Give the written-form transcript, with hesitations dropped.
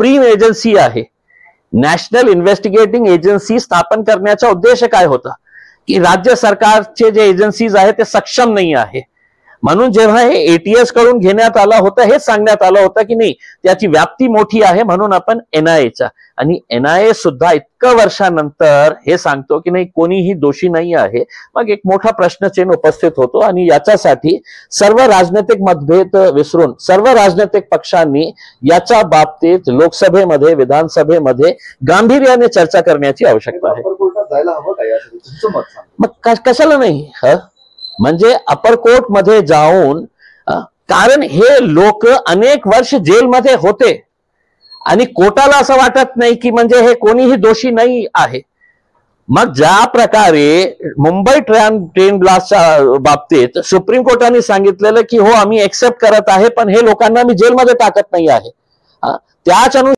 Supreme agency आहे, national investigating agency स्थापन करण्याचा उद्देश काय होता की राज्य सरकारचे जे एजन्सीज आहेत ते सक्षम नाही आहे, म्हणून जेव्हा हे एटीएस कडून घेण्यात आलं होतं हेच सांगण्यात आलं होतं की नाही त्याची व्याप्ती मोठी आहे म्हणून आपण एनआयएचा, आणि एनआयए सुद्धा इतकं वर्षानंतर हे सांगतो की नाही कोणीही दोषी नाही आहे. मग एक मोठा प्रश्नचिन्ह उपस्थित होतो आणि याच्यासाठी सर्व राजनैतिक मतभेद विसरून सर्व राजनैतिक पक्षांनी याच्या बाबतीत लोकसभेमध्ये विधानसभेमध्ये गांभीर्याने चर्चा करण्याची आवश्यकता आहे. मग कशाला नाही, म्हणजे अपर कोर्ट मध्ये जाऊन, कारण हे लोक अनेक वर्ष जेलमध्ये होते आणि कोर्टाला असं वाटत नाही की म्हणजे हे कोणीही दोषी नाही आहे. मग ज्या प्रकारे मुंबई ट्रेन ब्लास्टच्या बाबतीत सुप्रीम कोर्टाने सांगितलेलं की हो आम्ही एक्सेप्ट करत आहे पण हे लोकांना मी जेलमध्ये टाकत नाही आहे, त्याच